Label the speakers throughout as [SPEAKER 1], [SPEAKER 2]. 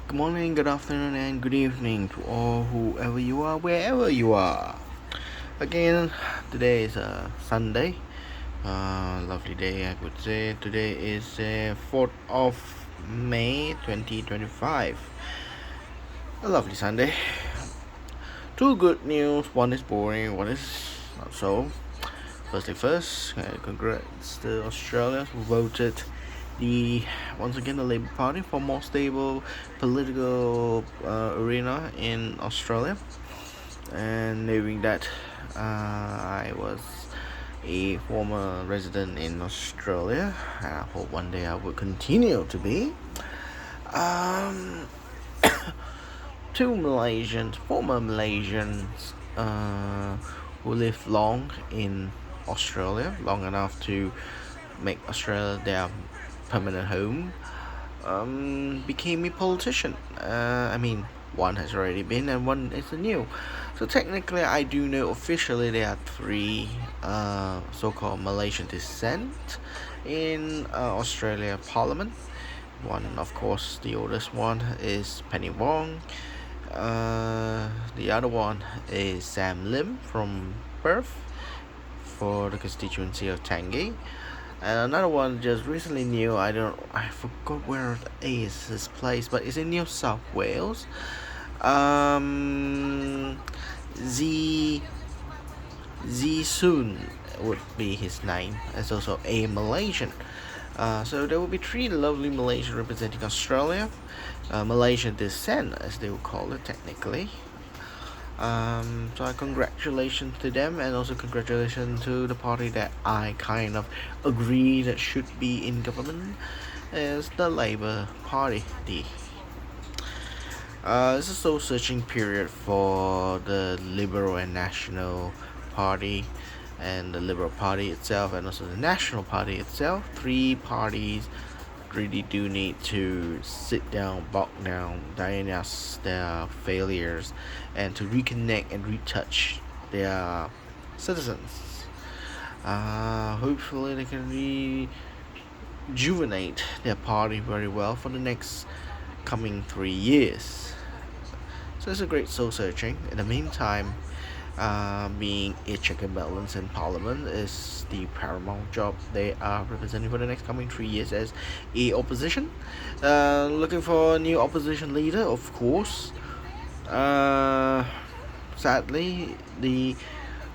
[SPEAKER 1] Good morning, good afternoon, and good evening to all, whoever you are, wherever you are. Again, today is a Sunday. Lovely day, I would say. Today is 4th of May 2025. A lovely Sunday. Two good news. One is boring, one is not so. First, congrats to Australia who voted the once again the Labour Party for more stable political arena in Australia. And knowing that I was a former resident in Australia, and I hope one day I will continue to be. Um, Two former Malaysians, who lived long in Australia, long enough to make Australia their permanent home, became a politician. One has already been, and one is new. So technically, I do know officially there are three so-called Malaysian descent in Australia Parliament. One, of course, the oldest one is Penny Wong. The other one is Sam Lim from Perth for the constituency of Tangi. And another one just recently new, I forgot where it is this place, but it's in New South Wales. Z Soon would be his name. It's also a Malaysian. So there will be three lovely Malaysians representing Australia, Malaysian descent as they would call it technically. So congratulations to them, and also congratulations to the party that I kind of agree that should be in government, is the Labour Party. It's a soul searching period for the Liberal and National Party, and the Liberal Party itself, and also the National Party itself. Three parties really do need to sit down, bog down, diagnose their failures, and to reconnect and retouch their citizens. Hopefully, they can rejuvenate their party very well for the next coming 3 years. So it's a great soul searching. In the meantime, being a check and balance in Parliament is the paramount job they are representing for the next coming 3 years as a opposition. Looking for a new opposition leader, of course. Sadly, the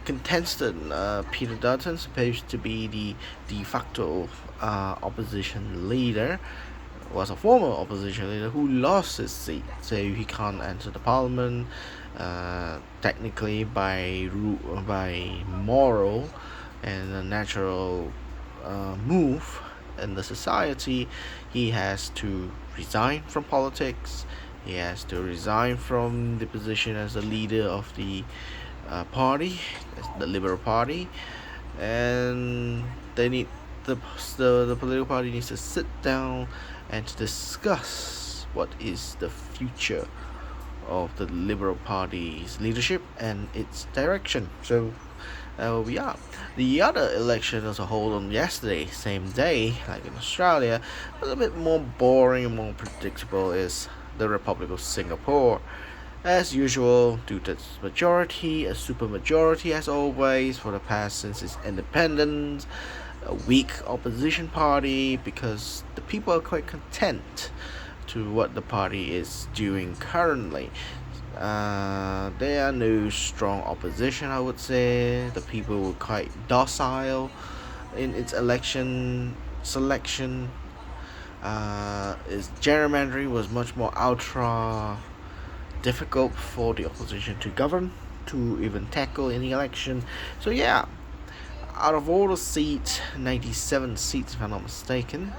[SPEAKER 1] contestant Peter Dutton, supposed to be the de facto opposition leader, was a former opposition leader who lost his seat, so he can't enter the parliament. Technically, by moral and a natural move in the society, he has to resign from politics. He has to resign from the position as the leader of the party, the Liberal Party, and they need the political party needs to sit down and to discuss what is the future of the Liberal Party's leadership and its direction. So we are. The other election was held on yesterday, same day, like in Australia, a little bit more boring and more predictable is the Republic of Singapore. As usual, due to its majority, a super majority as always for the past since its independence, a weak opposition party because the people are quite content to what the party is doing currently. There are no strong opposition, I would say. The people were quite docile in its election selection. Its gerrymandering was much more ultra difficult for the opposition to govern, to even tackle any election. So yeah, out of all the seats, 97 seats if I'm not mistaken,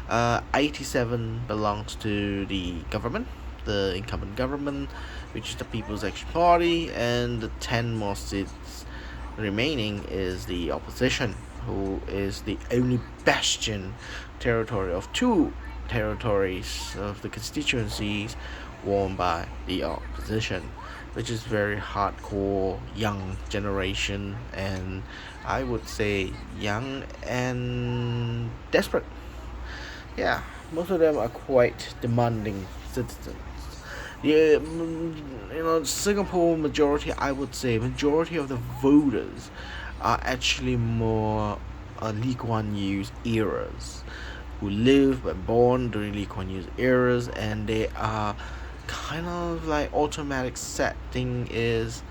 [SPEAKER 1] 87 belongs to the government, the incumbent government, which is the People's Action Party, and the 10 more seats remaining is the opposition, who is the only bastion territory of two territories of the constituencies won by the opposition, which is very hardcore young generation, and I would say young and desperate. Yeah, most of them are quite demanding citizens. Yeah, Singapore majority, I would say, majority of the voters are actually more Lee Kuan Yew's eras, who lived and born during Lee Kuan Yew's eras, and they are kind of like automatic setting is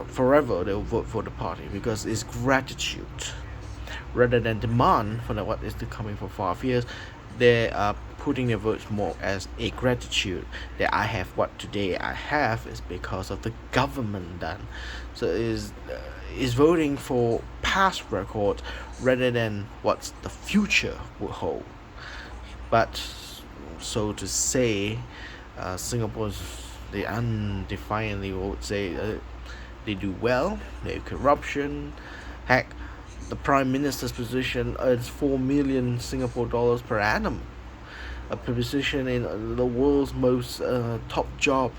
[SPEAKER 1] forever they'll vote for the party because it's gratitude rather than demand for what is to coming for 5 years. They are putting their votes more as a gratitude that I have what today I have is because of the government done. So is voting for past record rather than what the future will hold. But so to say, Singapore's they undefinedly would say they do well. They have corruption. Heck, the prime minister's position earns 4 million Singapore dollars per annum. A position in the world's most top job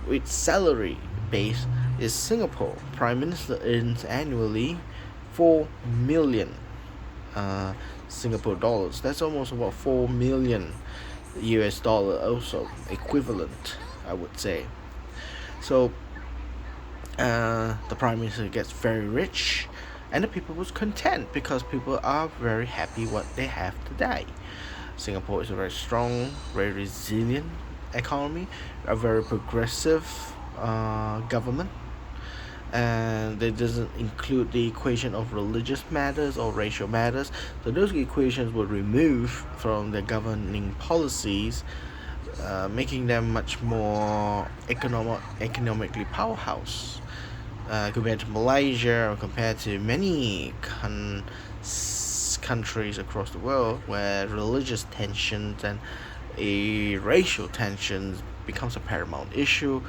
[SPEAKER 1] with salary base is Singapore. Prime Minister earns annually 4 million uh, Singapore dollars. That's almost about 4 million US dollar also equivalent, I would say. So the prime minister gets very rich, and the people was content because people are very happy what they have today. Singapore is a very strong, very resilient economy, a very progressive government, and it doesn't include the equation of religious matters or racial matters. So those equations were removed from the governing policies, making them much more economically powerhouse compared to Malaysia or compared to many countries across the world where religious tensions and racial tensions becomes a paramount issue,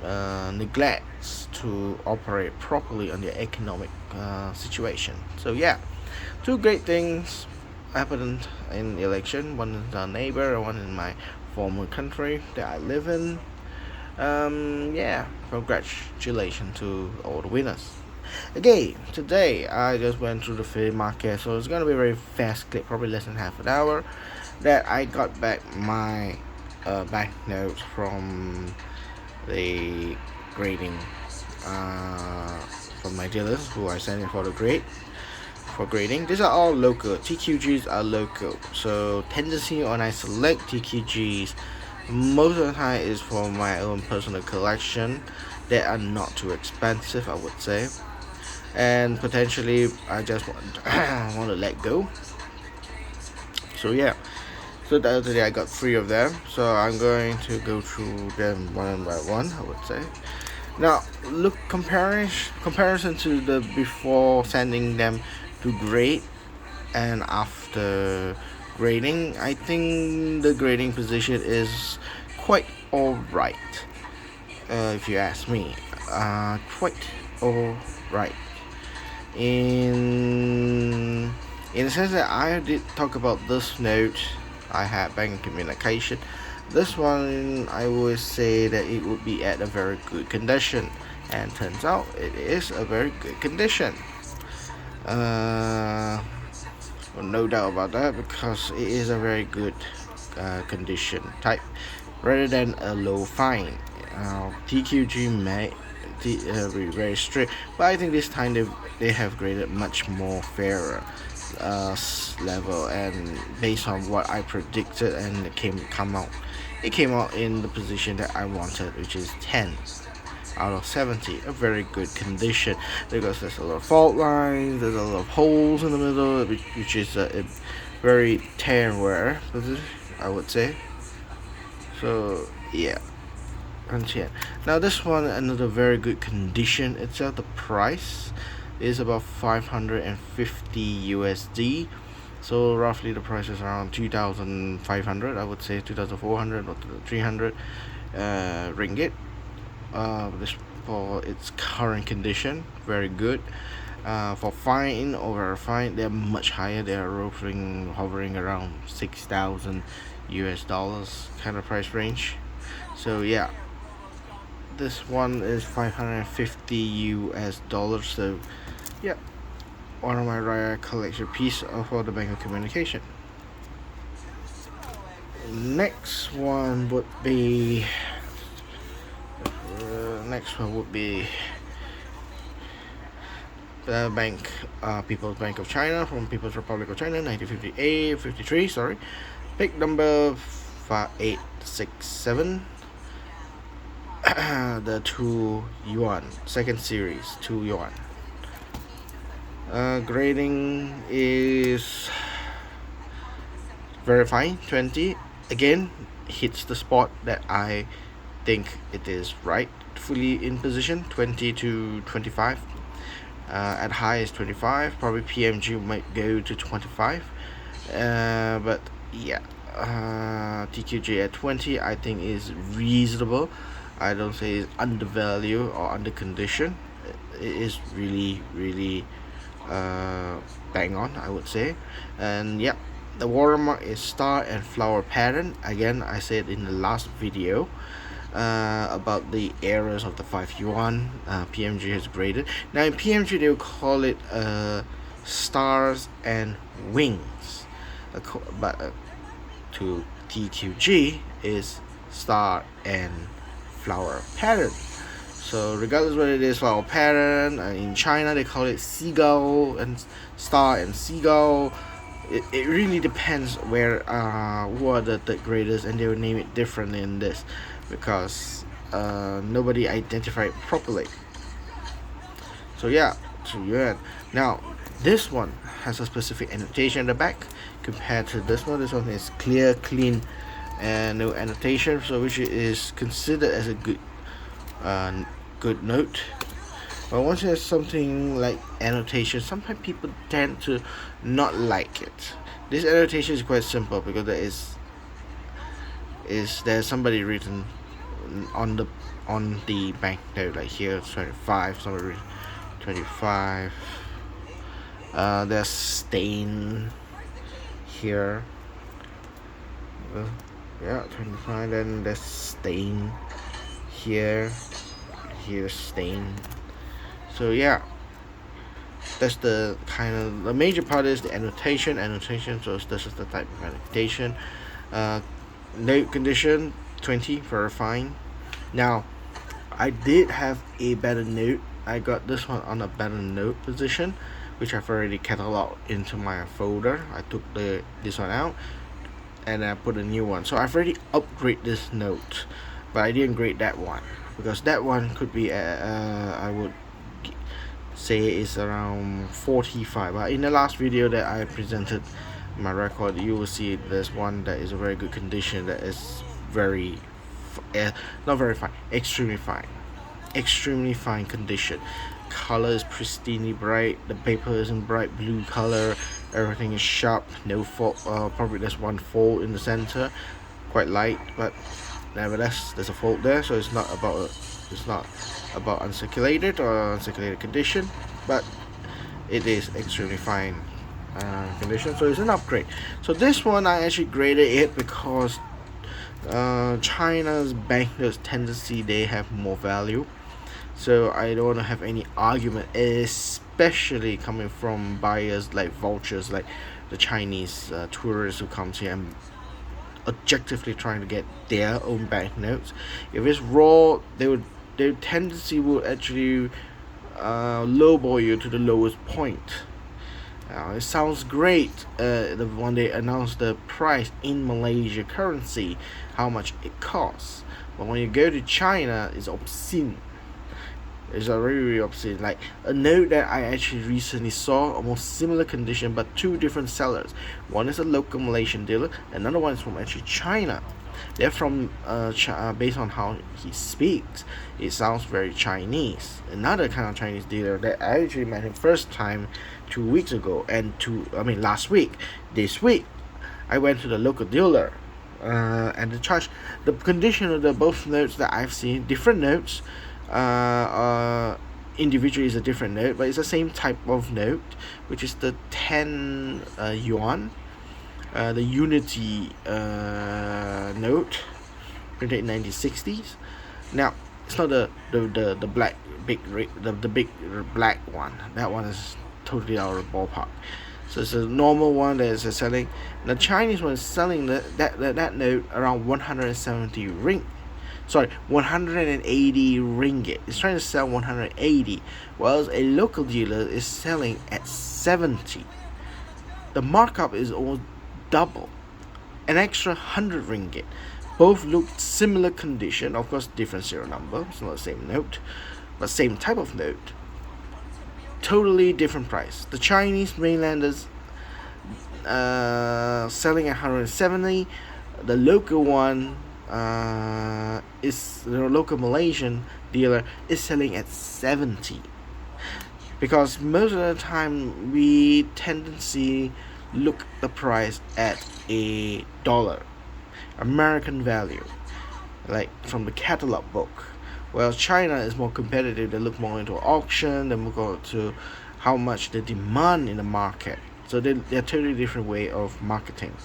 [SPEAKER 1] neglects to operate properly on the economic situation. So yeah, two great things happened in the election. One in our neighbor, and one in my former country that I live in. Yeah, congratulations to all the winners. Okay, today I just went through the free market, so it's gonna be a very fast clip, probably less than half an hour. That I got back my banknotes from the grading from my dealers who I sent in for the grade for grading. These are all local. TQGs are local, so tendency when I select TQGs, most of the time is for my own personal collection. They are not too expensive, I would say, and potentially I just want to let go. So yeah, so the other day I got 3 of them, so I'm going to go through them one by one, I would say. Now look, comparison to the before sending them to grade and after grading, I think the grading position is quite alright, if you ask me. Quite alright in the sense that I did talk about this note I had back in communication. This one I would say that it would be at a very good condition, and turns out it is a very good condition. Well, no doubt about that, because it is a very good condition type rather than a low fine. TQG may be very strict, but I think this time they have graded much more fairer level, and based on what I predicted, and it came out in the position that I wanted, which is 10 out of 70, a very good condition, because there's a lot of fault lines, there's a lot of holes in the middle, which is a very tear and wear, I would say. So yeah, now this one, another very good condition itself. The price is about 550 USD, so roughly the price is around 2,500, I would say 2,400 or 300 ringgit. This for its current condition, very good. For fine, over fine, they're much higher. They're hovering around 6,000 US dollars kind of price range. So yeah, this one is 550 US dollars. So yeah, one of my rare collection piece for the Bank of Communication. Next one would be the bank, People's Bank of China from People's Republic of China, 1958, 53. Sorry, pick number 5867. The 2 yuan, second series, 2 yuan. Grading is very fine, 20. Again, hits the spot that I think it is right, fully in position, 20 to 25. At high is 25, probably PMG might go to 25, but yeah, TQG at 20 I think is reasonable. I don't say it's undervalued or under condition. It is really bang on, I would say. And yeah, the watermark is star and flower pattern. Again, I said in the last video about the errors of the 5 yuan. PMG has graded. Now in PMG they will call it stars and wings, but to TQG is star and flower pattern. So regardless whether it is flower pattern, in China they call it seagull and star and seagull. It really depends where who are the graders, and they will name it differently in this because nobody identified it properly. So yeah, 2 yuan. Now this one has a specific annotation in the back compared to this one. This one is clear, clean, and no annotation, so which is considered as a good note. But once there's something like annotation, sometimes people tend to not like it. This annotation is quite simple because there's somebody written on the banknote, like here 25, somebody written 25. There's stain here. Yeah, 25. Then there's stain here. Here's stain. So yeah, that's the kind of the major part is the annotation. So this is the type of annotation. Note condition 20, very fine. Now I did have a better note. I got this one on a better note position, which I've already cataloged into my folder. I took this one out and I put a new one. So I've already upgraded this note, but I didn't grade that one because that one could be I would say is around 45. But in the last video that I presented my record, you will see there's one that is a very good condition, that is very not very fine, extremely fine condition. Color is pristinely bright, the paper is in bright blue color, everything is sharp, no fault. Probably there's one fold in the center, quite light, but nevertheless there's a fold there, so it's not about uncirculated or uncirculated condition, but it is extremely fine condition, so it's an upgrade. So this one I actually graded it because China's banknotes tendency, they have more value, so I don't want to have any argument, especially coming from buyers like vultures, like the Chinese tourists who come here and objectively trying to get their own banknotes. If it's raw, their tendency will actually lowball you to the lowest point. It sounds great when they announce the price in Malaysia currency, how much it costs, but when you go to China, it's obscene. It's a really obscene. Like a note that I actually recently saw, almost similar condition, but two different sellers. One is a local Malaysian dealer, another one is from actually China. They're from based on how he speaks, it sounds very Chinese. Another kind of Chinese dealer that I actually met him first time 2 weeks ago, and last week. This week, I went to the local dealer, and the condition of the both notes that I've seen, different notes. Individually is a different note, but it's the same type of note, which is the 10 yuan, the Unity note, printed in 1960s. Now it's not the big black one. That one is totally out of the ballpark. So it's a normal one that is selling. The Chinese one is selling that note around 170 ring. Sorry, 180 ringgit. It's trying to sell 180, whereas a local dealer is selling at 70. The markup is almost double, an extra 100 ringgit. Both look similar condition, of course, different serial number. It's not the same note, but same type of note. Totally different price. The Chinese mainlanders selling at 170. The local one is the local Malaysian dealer is selling at 70. Because most of the time we tend to see look the price at a dollar, American value, like from the catalog book. Well, China is more competitive. They look more into auction. They look to how much the demand in the market. So they're totally different way of marketing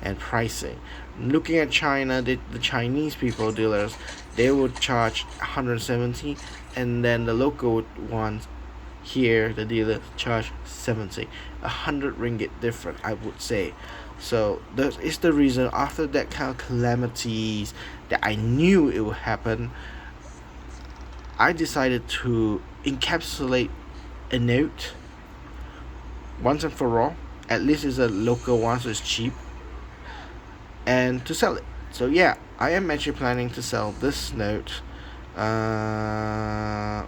[SPEAKER 1] and pricing. Looking at China, the Chinese people dealers, they would charge 170, and then the local ones here, the dealer charge 70, 100 ringgit different, I would say. So that is the reason after that kind of calamities that I knew it would happen, I decided to encapsulate a note once and for all. At least it's a local one, so it's cheap, and to sell it. So yeah, I am actually planning to sell this note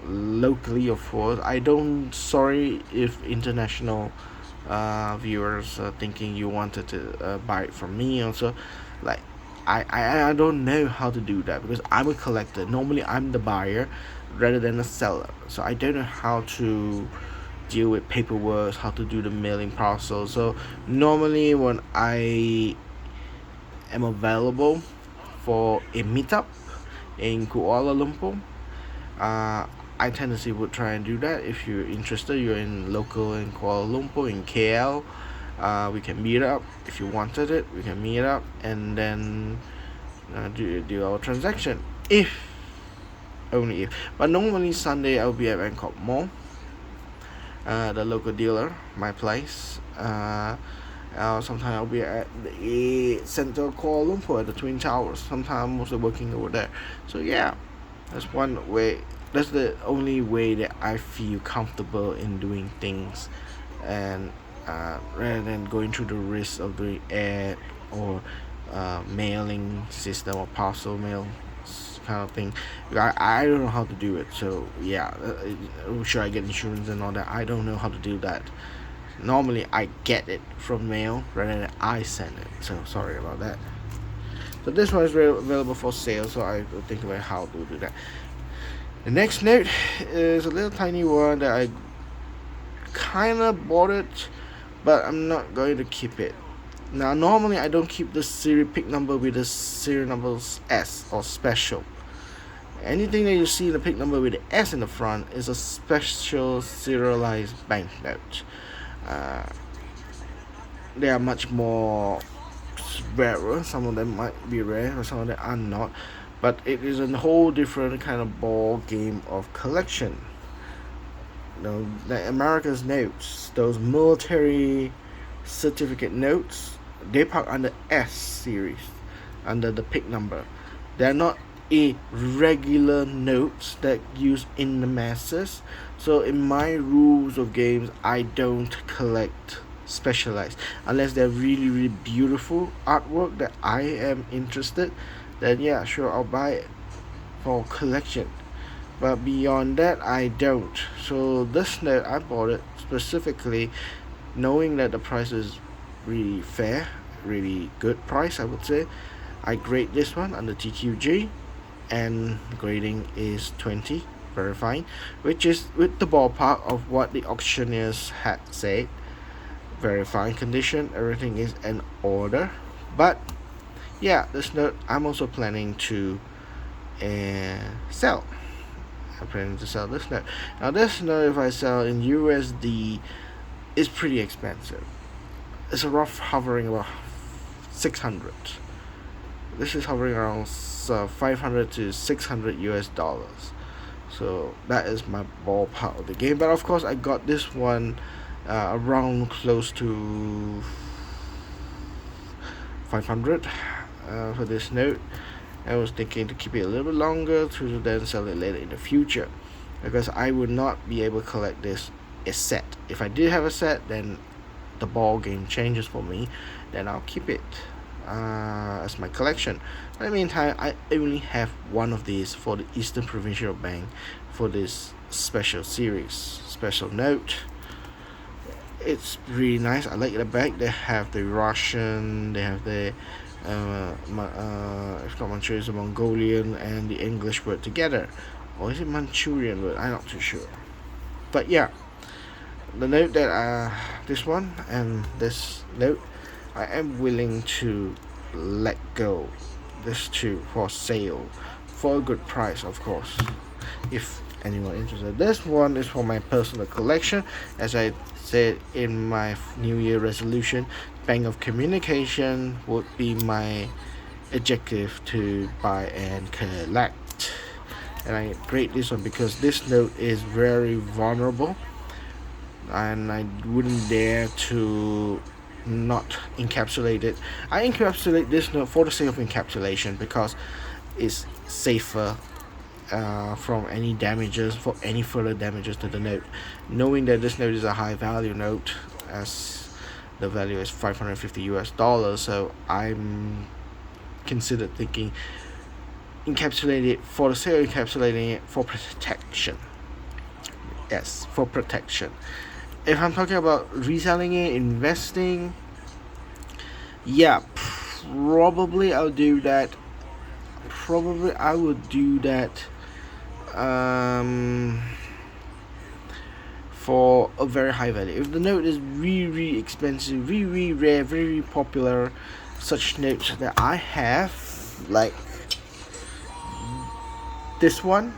[SPEAKER 1] locally, of course. I don't. Sorry if international viewers are thinking you wanted to buy it from me. Also, like I don't know how to do that because I'm a collector. Normally, I'm the buyer rather than the seller. So I don't know how to deal with paperwork, how to do the mailing process. So normally when I am available for a meetup in Kuala Lumpur, I tendency would try and do that. If you're interested, you're in local in Kuala Lumpur, in KL, we can meet up. If you wanted it, we can meet up and then do our transaction. If only if. But normally Sunday I'll be at Bangkok Mall, the local dealer, my place. Sometimes I'll be at the center of Kuala Lumpur at the Twin Towers. Sometimes I'm also working over there. So yeah, that's one way. That's the only way that I feel comfortable in doing things, and rather than going through the risk of doing ad or mailing system or parcel mail kind of thing. I don't know how to do it. So yeah, should I get insurance and all that? I don't know how to do that. Normally I get it from mail rather than I send it. So sorry about that. So this one is available for sale. So I will think about how to do that. The next note is a little tiny one that I kind of bought it, but I'm not going to keep it. Now normally I don't keep the serial pick number with the serial numbers S or special. Anything that you see in the pick number with the S in the front is a special serialized banknote. They are much more rarer. Some of them might be rare, or some of them are not. But it is a whole different kind of ball game of collection. The America's notes, those military certificate notes, they park under S series, under the pick number. They're not a regular notes that used in the masses. So in my rules of games, I don't collect specialized unless they're really really beautiful artwork that I am interested. Then yeah, sure, I'll buy it for collection. But beyond that, I don't. So this note, I bought it specifically knowing that the price is really fair, really good price, I would say. I grade this one under TQG, and grading is 20, very fine, which is with the ballpark of what the auctioneers had said. Very fine condition, everything is in order. But yeah, this note I'm also planning to sell. I'm planning to sell this note. Now this note, if I sell in USD, is pretty expensive. It's a rough hovering about 600. This is hovering around 500 to 600 US dollars. So that is my ballpark of the game. But of course I got this one around close to 500 for this note. I was thinking to keep it a little bit longer to then sell it later in the future, because I would not be able to collect this a set. If I did have a set, then the ball game changes for me. Then I'll keep it as my collection. But in the meantime, I only have one of these for the Eastern Provincial Bank for this special series, special note. It's really nice. I like the back. They have the Russian, they have the if not Manchurian, the Mongolian and the English word together, or is it Manchurian word? I'm not too sure. But yeah, the note that this one and this note, I am willing to let go this two for sale for a good price, of course, if anyone interested. This one is for my personal collection. As I said in my New Year resolution, Bank of Communication would be my objective to buy and collect. And I rate this one because this note is very vulnerable, and I wouldn't dare to not encapsulate it. I encapsulate this note for the sake of encapsulation because it's safer from any damages, for any further damages to the note, knowing that this note is a high value note, as the value is $550. So I'm considered thinking encapsulate it for the sale, encapsulating it for protection. Yes, for protection. If I'm talking about reselling it, investing, yeah, probably I'll do that. Probably I would do that for a very high value. If the note is really expensive, really rare, very popular, such notes that I have, like this one,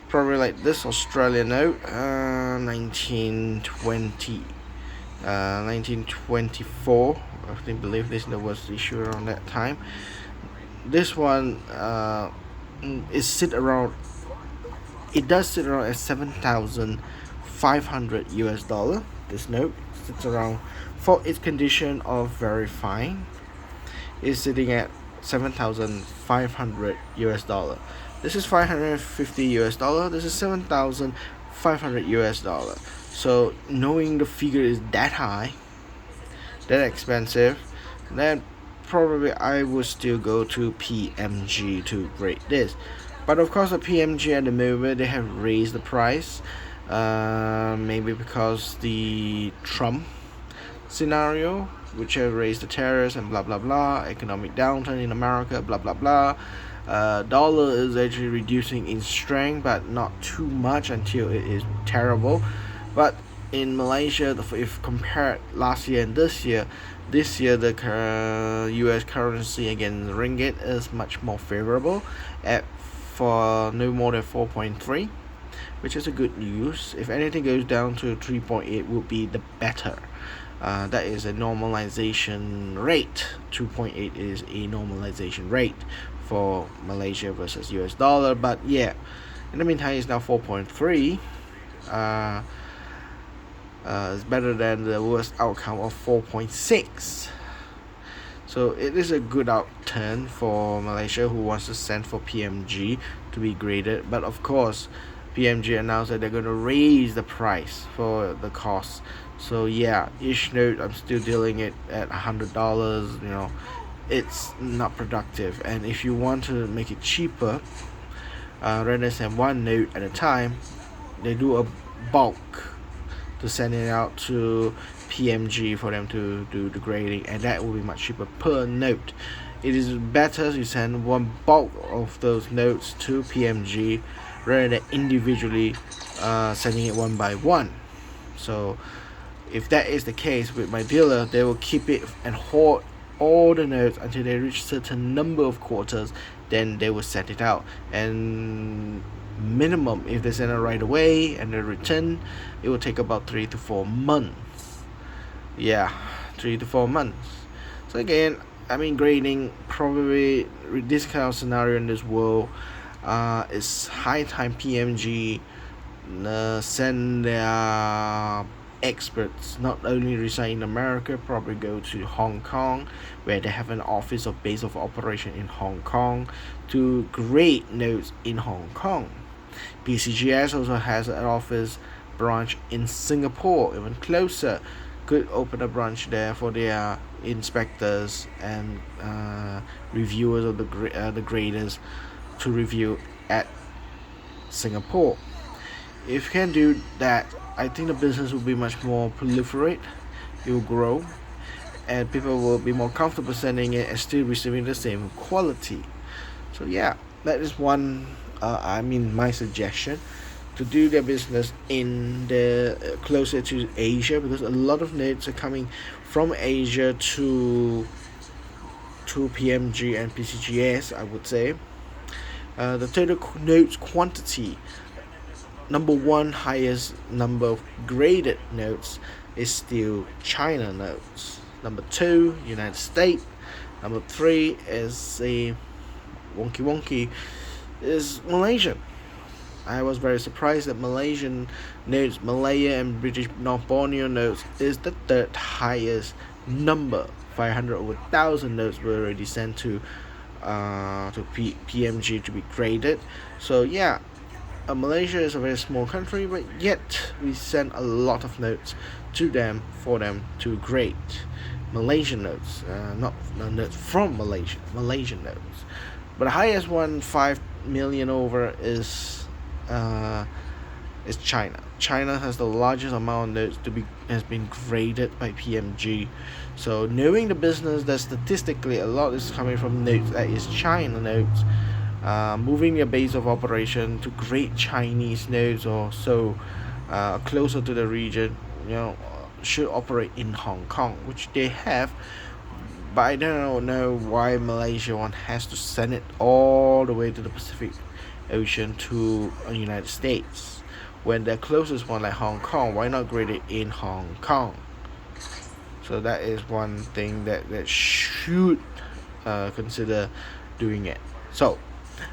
[SPEAKER 1] probably like this Australian note, 1924. I believe this note was issued around that time. This one is sit around. It does sit around at $7,500. This note sits around, for its condition of very fine, is sitting at $7,500. This is $550. This is $7,500. So knowing the figure is that high, that expensive, then probably I would still go to PMG to grade this. But of course, the PMG at the moment, they have raised the price, maybe because the Trump scenario, which have raised the tariffs and blah blah blah, economic downturn in America, blah blah blah. Dollar is actually reducing in strength, but not too much until it is terrible. But in Malaysia, if compared last year and this year the US currency against ringgit is much more favorable at for no more than 4.3, which is a good news. If anything goes down to 3.8 would be the better. That is a normalization rate. 2.8 is a normalization rate for Malaysia versus US dollar. But yeah, in the meantime, it's now 4.3. It's better than the worst outcome of 4.6. So it is a good outturn for Malaysia, who wants to send for PMG to be graded. But of course, PMG announced that they're going to raise the price for the cost. So yeah, each note I'm still dealing it at $100. It's not productive. And if you want to make it cheaper, rather than one note at a time, they do a bulk to send it out to PMG for them to do the grading, and that will be much cheaper per note. It is better to send one bulk of those notes to PMG rather than individually sending it one by one. So if that is the case with my dealer, they will keep it and hoard all the notes until they reach certain number of quarters, then they will set it out. And minimum, if they send it right away and they return, it will take about 3 to 4 months. Yeah, 3 to 4 months. So again, grading, probably this kind of scenario in this world, it's high time PMG send their experts not only reside in America, probably go to Hong Kong, where they have an office or base of operation in Hong Kong, to grade notes in Hong Kong. PCGS also has an office branch in Singapore, even closer. Could open a branch there for their inspectors and reviewers of the graders to review at Singapore. If you can do that, I think the business will be much more proliferate. It will grow, and people will be more comfortable sending it and still receiving the same quality. So yeah, that is one. My suggestion to do their business in the closer to Asia, because a lot of nodes are coming from Asia to PMG and PCGS. I would say the total nodes quantity, number one highest number of graded nodes is still China nodes. Number two, United States. Number three is a wonky is Malaysia. I was very surprised that Malaysian nodes, Malaya and British North Borneo nodes, is the third highest number. 500 over 1,000 nodes were already sent to PMG to be graded. So yeah, Malaysia is a very small country, but yet we send a lot of notes to them for them to grade. Malaysian notes, not notes from Malaysia, Malaysian notes. But the highest one, 5 million over, is China. China has the largest amount of notes has been graded by PMG. So knowing the business, that statistically a lot is coming from notes that is China notes. Moving their base of operation to grade Chinese nodes or so closer to the region, should operate in Hong Kong, which they have. But I don't know why Malaysia one has to send it all the way to the Pacific Ocean to the United States, when the closest one like Hong Kong, why not grade it in Hong Kong? So that is one thing that should consider doing it. So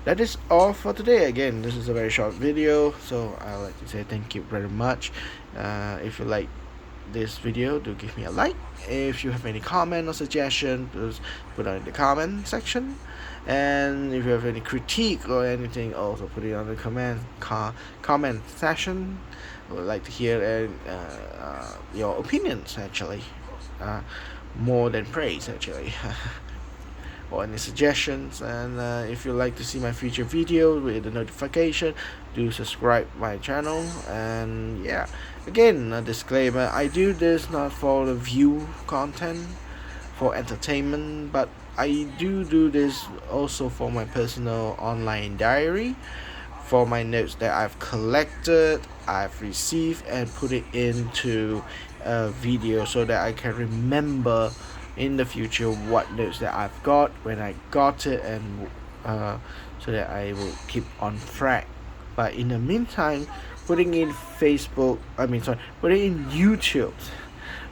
[SPEAKER 1] that is all for today. Again, this is a very short video, so I'd like to say thank you very much. If you like this video, do give me a like. If you have any comment or suggestion, please put it in the comment section. And if you have any critique or anything, also put it on the comment section. I would like to hear your opinions, actually, more than praise, actually. Or any suggestions. And if you like to see my future videos with the notification, do subscribe my channel. And yeah, again, a disclaimer, I do this not for the view content, for entertainment, but I do this also for my personal online diary, for my notes that I've collected, I've received, and put it into a video so that I can remember in the future what notes that I've got, when I got it, and so that I will keep on track. But in the meantime, putting in putting in YouTube.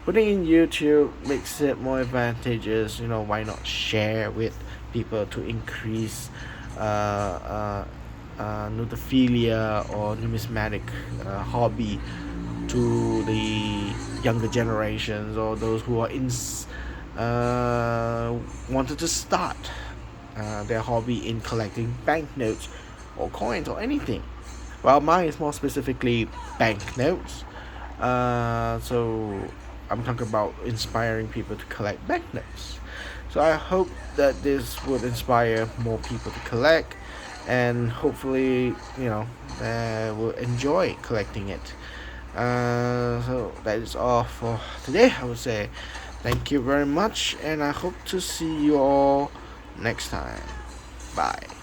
[SPEAKER 1] Putting in YouTube makes it more advantageous. Why not share with people to increase notophilia or numismatic hobby to the younger generations, or those who are wanted to start their hobby in collecting banknotes or coins or anything. Well, mine is more specifically banknotes. So I'm talking about inspiring people to collect banknotes. So I hope that this would inspire more people to collect, and hopefully, will enjoy collecting it. So that is all for today. I would say thank you very much, and I hope to see you all next time. Bye.